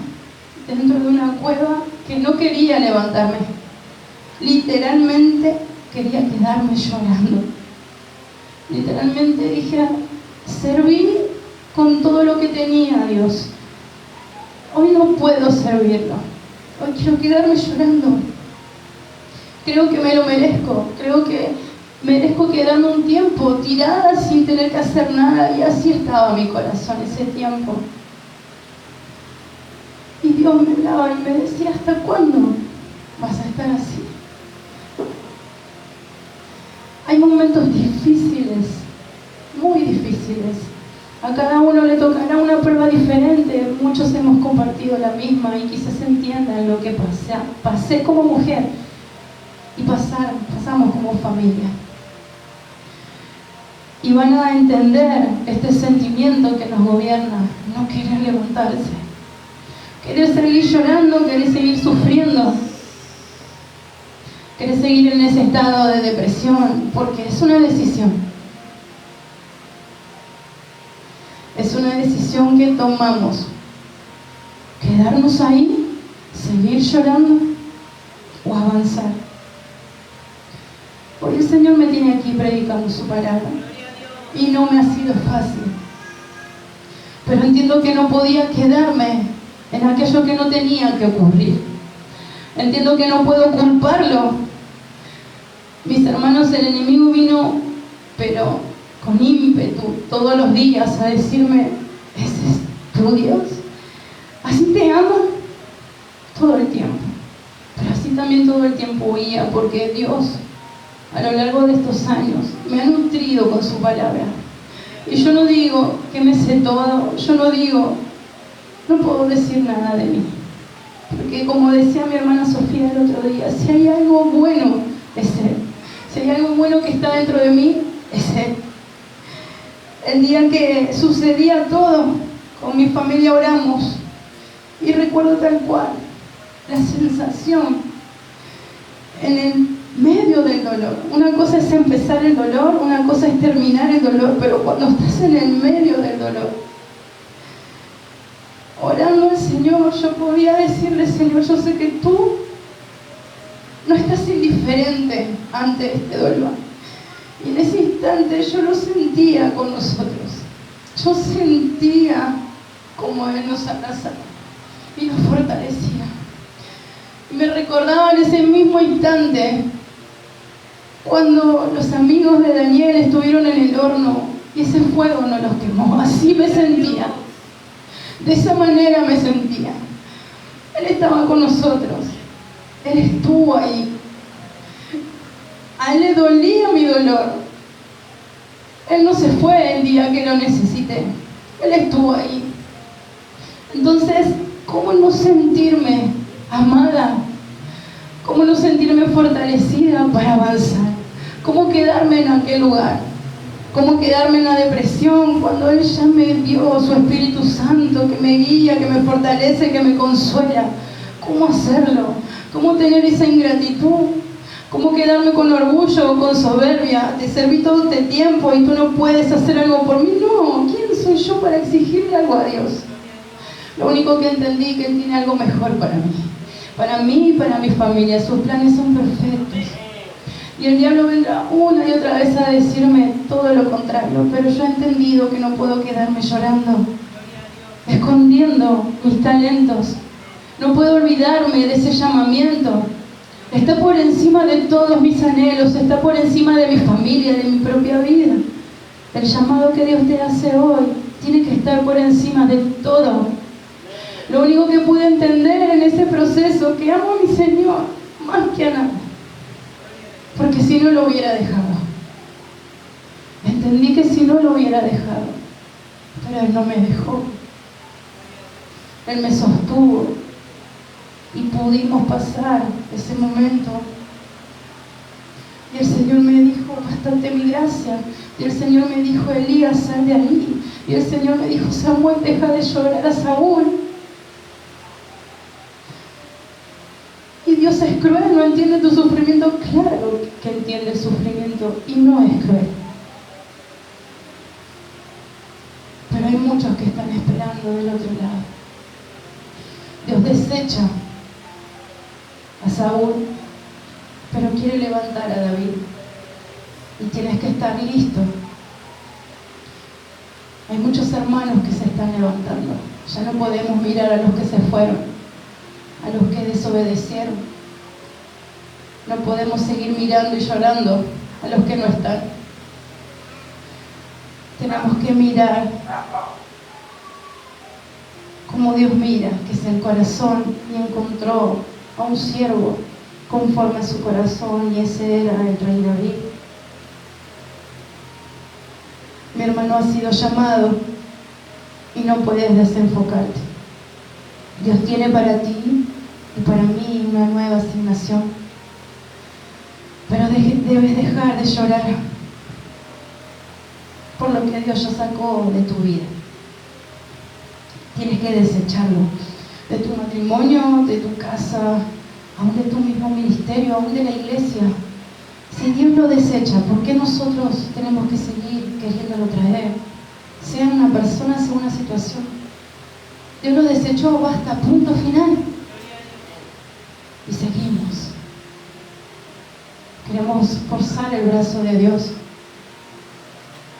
dentro de una cueva que no quería levantarme. Literalmente quería quedarme llorando. Literalmente dije, serví con todo lo que tenía a Dios. Hoy no puedo servirlo. Hoy quiero quedarme llorando. Creo que me lo merezco. Creo que merezco quedarme un tiempo tirada sin tener que hacer nada. Y así estaba mi corazón ese tiempo. Y Dios me hablaba y me decía, ¿hasta cuándo vas a estar así? Hay momentos difíciles, muy difíciles. A cada uno le tocará una prueba diferente. Muchos hemos compartido la misma y quizás entiendan lo que pasé como mujer y pasamos como familia. Y van a entender este sentimiento que nos gobierna, no querer levantarse, querer seguir llorando, querer seguir sufriendo, querer seguir en ese estado de depresión, porque es una decisión. Es una decisión que tomamos. Quedarnos ahí, seguir llorando o avanzar. Hoy el Señor me tiene aquí predicando su palabra y no me ha sido fácil. Pero entiendo que no podía quedarme en aquello que no tenía que ocurrir. Entiendo que no puedo culparlo. Mis hermanos, el enemigo vino, pero con ímpetu, todos los días a decirme, ¿ese es tu Dios? Así te amo todo el tiempo. Pero así también todo el tiempo huía, porque Dios, a lo largo de estos años, me ha nutrido con su palabra. Y yo no digo que me sé todo, yo no puedo decir nada de mí. Porque como decía mi hermana Sofía el otro día, si hay algo bueno, es Él. Si hay algo bueno que está dentro de mí, es Él. El día que sucedía todo, con mi familia oramos y recuerdo tal cual la sensación en el medio del dolor. Una cosa es empezar el dolor, una cosa es terminar el dolor, pero cuando estás en el medio del dolor, orando al Señor, yo podía decirle, Señor, yo sé que tú no estás indiferente ante este dolor. Y en ese instante yo lo sentía con nosotros. Yo sentía como Él nos abrazaba y nos fortalecía. Y me recordaba en ese mismo instante cuando los amigos de Daniel estuvieron en el horno y ese fuego no los quemó. Así me sentía. De esa manera me sentía. Él estaba con nosotros. Él estuvo ahí. A Él le dolía mi dolor. Él no se fue el día que lo necesité. Él estuvo ahí. Entonces, ¿cómo no sentirme amada? ¿Cómo no sentirme fortalecida para avanzar? ¿Cómo quedarme en aquel lugar? ¿Cómo quedarme en la depresión cuando Él ya me dio su Espíritu Santo que me guía, que me fortalece, que me consuela? ¿Cómo hacerlo? ¿Cómo tener esa ingratitud? ¿Cómo quedarme con orgullo o con soberbia? Te serví todo este tiempo y tú no puedes hacer algo por mí. No, ¿quién soy yo para exigirle algo a Dios? Lo único que entendí es que Él tiene algo mejor para mí y para mi familia. Sus planes son perfectos. Y el diablo vendrá una y otra vez a decirme todo lo contrario, pero yo he entendido que no puedo quedarme llorando, escondiendo mis talentos. No puedo olvidarme de ese llamamiento. Está por encima de todos mis anhelos, está por encima de mi familia, de mi propia vida. El llamado que Dios te hace hoy tiene que estar por encima de todo. Lo único que pude entender en ese proceso, que amo a mi Señor más que a nada, porque si no lo hubiera dejado. Entendí que si no lo hubiera dejado, pero Él no me dejó. Él me sostuvo. y pudimos pasar ese momento. Y el Señor me dijo, bastante mi gracia. Y el Señor me dijo, Elías, sal de ahí. Y el Señor me dijo, Samuel, deja de llorar a Saúl. Y Dios es cruel, no entiende tu sufrimiento. Claro que entiende el sufrimiento y no es cruel. Pero hay muchos que están esperando del otro lado. Dios desecha a Saúl, pero quiere levantar a David. Y tienes que estar listo. Hay muchos hermanos que se están levantando. Ya no podemos mirar a los que se fueron, a los que desobedecieron. No podemos seguir mirando y llorando a los que no están. Tenemos que mirar como Dios mira, que es el corazón, y encontró a un siervo conforme a su corazón, y ese era el rey David. Mi hermano ha sido llamado y no puedes desenfocarte. Dios tiene para ti y para mí una nueva asignación, pero debes dejar de llorar por lo que Dios ya sacó de tu vida. Tienes que desecharlo, de tu matrimonio, de tu casa, aún de tu mismo ministerio, aún de la iglesia. Si Dios lo desecha, ¿por qué nosotros tenemos que seguir queriéndolo traer? Sea una persona, sea una situación. Dios lo desechó, basta, punto final. Y seguimos. Queremos forzar el brazo de Dios.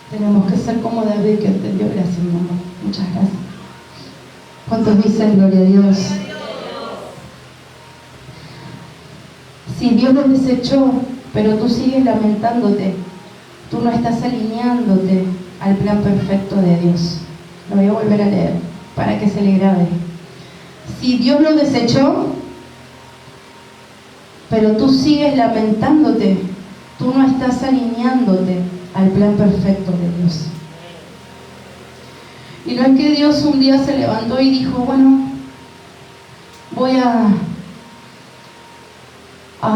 Tenemos que ser como David, que entendió. Gracias, mi amor. Muchas gracias. ¿Cuántos dicen gloria a Dios? Si Dios lo desechó, pero tú sigues lamentándote, tú no estás alineándote al plan perfecto de Dios. Lo voy a volver a leer para que se le grabe. Si Dios lo desechó, pero tú sigues lamentándote, tú no estás alineándote al plan perfecto de Dios. Y no es que Dios un día se levantó y dijo, bueno, voy a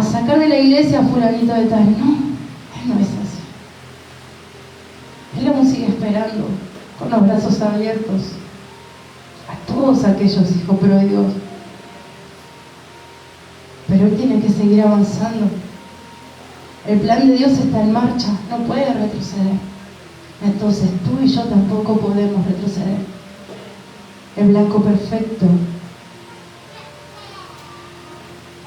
sacar de la iglesia a fulanito de tal. No, Él no es así. Él aún sigue esperando con los brazos abiertos a todos aquellos hijos pródigos. Pero Él tiene que seguir avanzando. El plan de Dios está en marcha, no puede retroceder. Entonces tú y yo tampoco podemos retroceder. El blanco perfecto.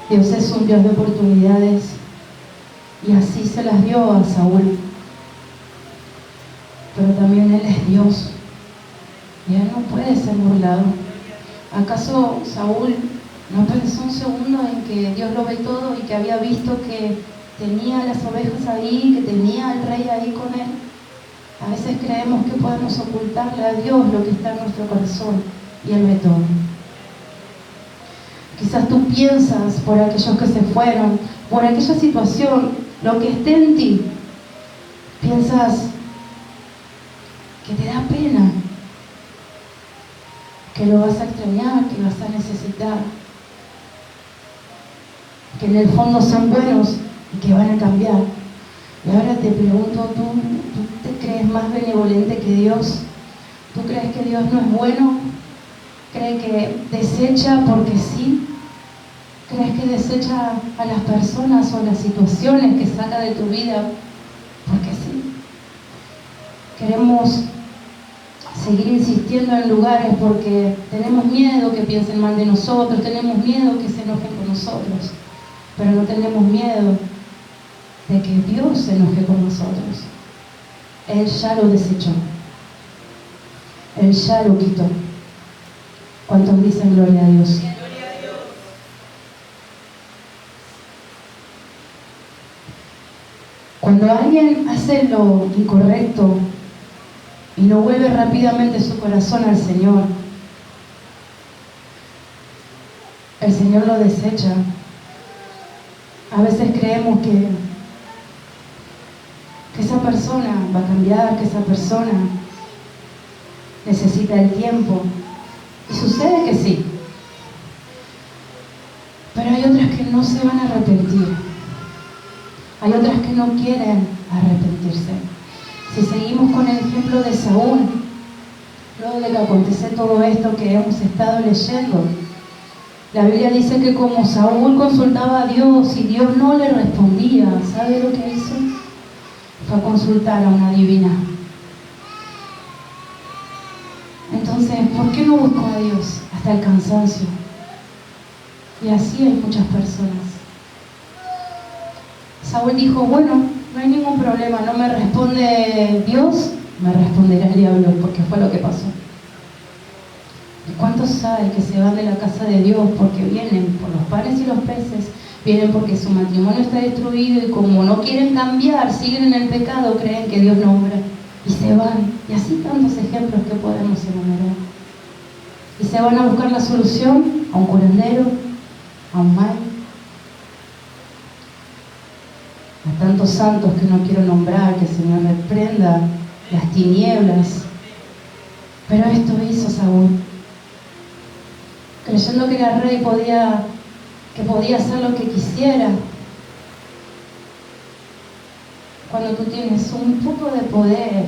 Dios es un Dios de oportunidades, y así se las dio a Saúl. Pero también Él es Dios y Él no puede ser burlado. ¿Acaso Saúl no pensó un segundo en que Dios lo ve todo y que había visto que tenía las ovejas ahí, que tenía al rey ahí con él? A veces creemos que podemos ocultarle a Dios lo que está en nuestro corazón, y Él ve todo. Quizás tú piensas por aquellos que se fueron, por aquella situación, lo que esté en ti, piensas que te da pena, que lo vas a extrañar, que vas a necesitar, que en el fondo son buenos y que van a cambiar. Y ahora te pregunto, ¿tú te crees más benevolente que Dios? ¿Tú crees que Dios no es bueno? ¿Crees que desecha porque sí? ¿Crees que desecha a las personas o las situaciones que saca de tu vida porque sí? Queremos seguir insistiendo en lugares porque tenemos miedo que piensen mal de nosotros, tenemos miedo que se enojen con nosotros, pero no tenemos miedo de que Dios se enoje con nosotros. Él ya lo desechó. Él ya lo quitó. ¿Cuántos dicen gloria a Dios? Cuando alguien hace lo incorrecto y no vuelve rápidamente su corazón al Señor, el Señor lo desecha. A veces creemos que esa persona va a cambiar, que esa persona necesita el tiempo. Y sucede que sí. Pero hay otras que no se van a arrepentir. Hay otras que no quieren arrepentirse. Si seguimos con el ejemplo de Saúl, luego de que acontece todo esto que hemos estado leyendo, la Biblia dice que como Saúl consultaba a Dios y Dios no le respondía, ¿sabe lo que hizo? Fue a consultar a una divina. Entonces, ¿por qué no buscó a Dios hasta el cansancio? Y así hay muchas personas. Saúl dijo, bueno, no hay ningún problema, no me responde Dios, me responderá el diablo, porque fue lo que pasó. ¿Y cuántos saben que se van de la casa de Dios porque vienen por los panes y los peces? Vienen porque su matrimonio está destruido y como no quieren cambiar, siguen en el pecado, creen que Dios no obra y se van. Y así tantos ejemplos que podemos enumerar. Y se van a buscar la solución a un curandero, a un mal, a tantos santos que no quiero nombrar, que el Señor reprenda las tinieblas. Pero esto hizo Saúl, creyendo que era rey, que podía hacer lo que quisiera. Cuando tú tienes un poco de poder,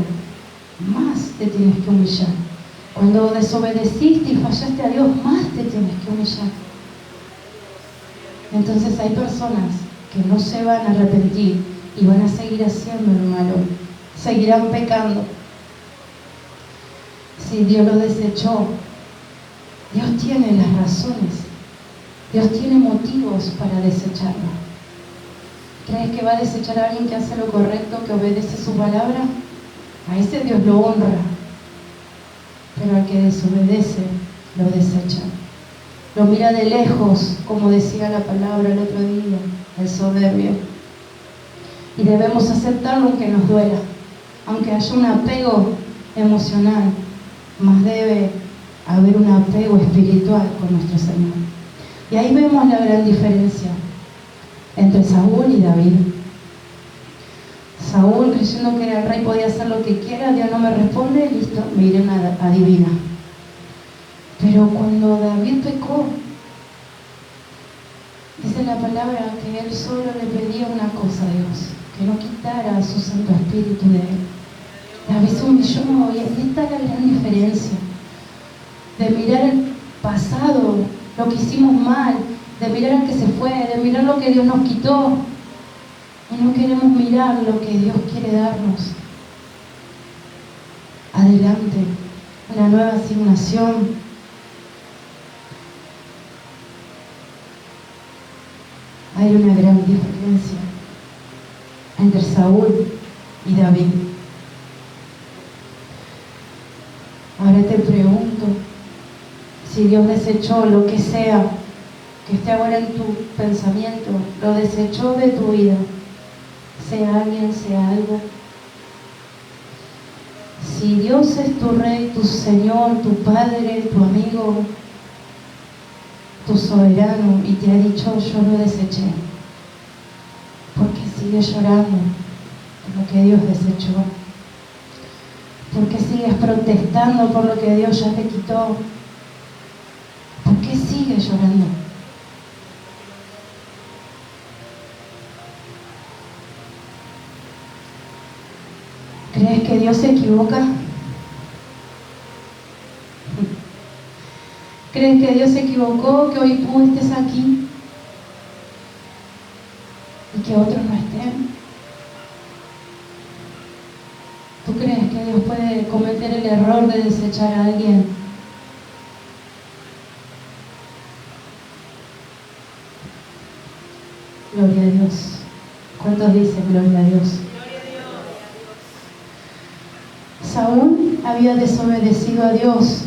más te tienes que humillar. Cuando desobedeciste y fallaste a Dios, más te tienes que humillar. Entonces hay personas que no se van a arrepentir y van a seguir haciendo lo malo, seguirán pecando. Si Dios lo desechó, Dios tiene las razones, Dios tiene motivos para desecharlo. ¿Crees que va a desechar a alguien que hace lo correcto, que obedece su palabra? A ese Dios lo honra, pero al que desobedece, lo desecha. Lo mira de lejos, como decía la palabra el otro día, el soberbio. Y debemos aceptarlo aunque nos duela, aunque haya un apego emocional, más debe haber un apego espiritual con nuestro Señor. Y ahí vemos la gran diferencia entre Saúl y David. Saúl, creyendo que era el rey, podía hacer lo que quiera, Dios no me responde, listo, me iré a una adivina. Pero cuando David pecó, dice la palabra que él solo le pedía una cosa a Dios, que no quitara su Santo Espíritu de él. David se humilló, y ahí está la gran diferencia de mirar el pasado, lo que hicimos mal, de mirar al que se fue, de mirar lo que Dios nos quitó, y no queremos mirar lo que Dios quiere darnos. Adelante, una nueva asignación. Hay una gran diferencia entre Saúl y David. Ahora te pregunto, si Dios desechó lo que sea que esté ahora en tu pensamiento, lo desechó de tu vida, sea alguien, sea algo. Si Dios es tu Rey, tu Señor, tu Padre, tu amigo, tu soberano, y te ha dicho, yo lo deseché, ¿por qué sigues llorando por lo que Dios desechó? ¿Por qué sigues protestando por lo que Dios ya te quitó? ¿Por qué sigues llorando? ¿Crees que Dios se equivoca? ¿Crees que Dios se equivocó, que hoy tú estés aquí y que otros no estén? ¿Tú crees que Dios puede cometer el error de desechar a alguien? Gloria a Dios. ¿Cuántos dicen gloria a Dios? Saúl había desobedecido a Dios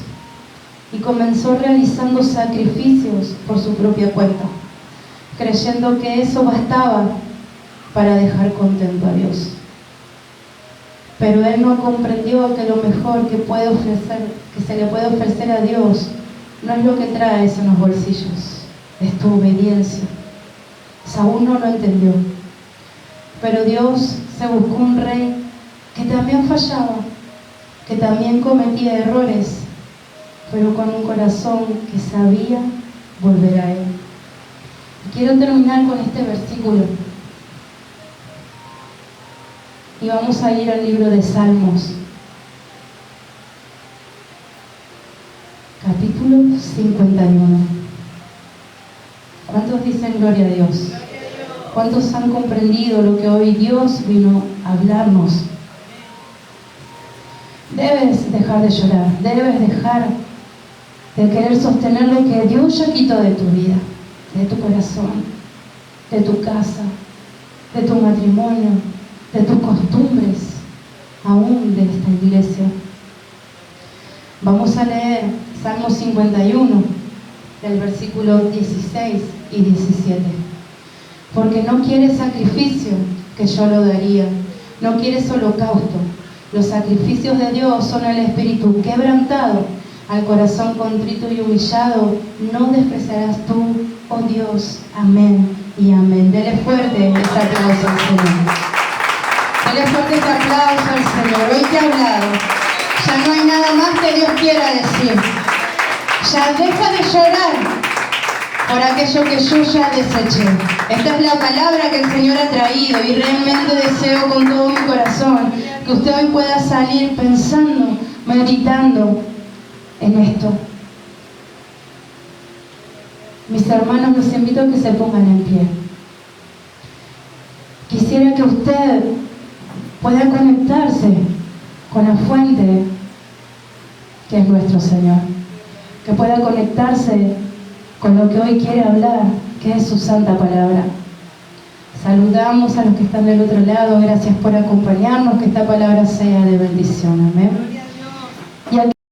y comenzó realizando sacrificios por su propia cuenta, creyendo que eso bastaba para dejar contento a Dios. Pero él no comprendió que lo mejor que se le puede ofrecer a Dios no es lo que traes en los bolsillos, es tu obediencia. Saúl no lo entendió, pero Dios se buscó un rey que también fallaba, que también cometía errores, pero con un corazón que sabía volver a Él. Quiero terminar con este versículo. Y vamos a ir al libro de Salmos, capítulo 51. ¿Cuántos dicen gloria a Dios? ¿Cuántos han comprendido lo que hoy Dios vino a hablarnos? Debes dejar de llorar, debes dejar de querer sostener lo que Dios ya quitó de tu vida, de tu corazón, de tu casa, de tu matrimonio, de tus costumbres, aún de esta iglesia. Vamos a leer Salmo 51, del versículo 16 y 17. Porque no quieres sacrificio, que yo lo daría. No quieres holocausto. Los sacrificios de Dios son el espíritu quebrantado. Al corazón contrito y humillado no despreciarás tú, oh Dios. Amén y amén. Dele fuerte este aplauso al Señor. Dele fuerte este aplauso al Señor. Hoy te ha hablado. Ya no hay nada más que Dios quiera decir. Ya deja de llorar por aquello que yo ya deseché. Esta es la palabra que el Señor ha traído y realmente deseo con todo mi corazón que usted hoy pueda salir pensando, meditando en esto. Mis hermanos, los invito a que se pongan en pie. Quisiera que usted pueda conectarse con la fuente que es nuestro Señor, que pueda conectarse con lo que hoy quiere hablar, que es su santa palabra. Saludamos a los que están del otro lado, gracias por acompañarnos, que esta palabra sea de bendición. Amén.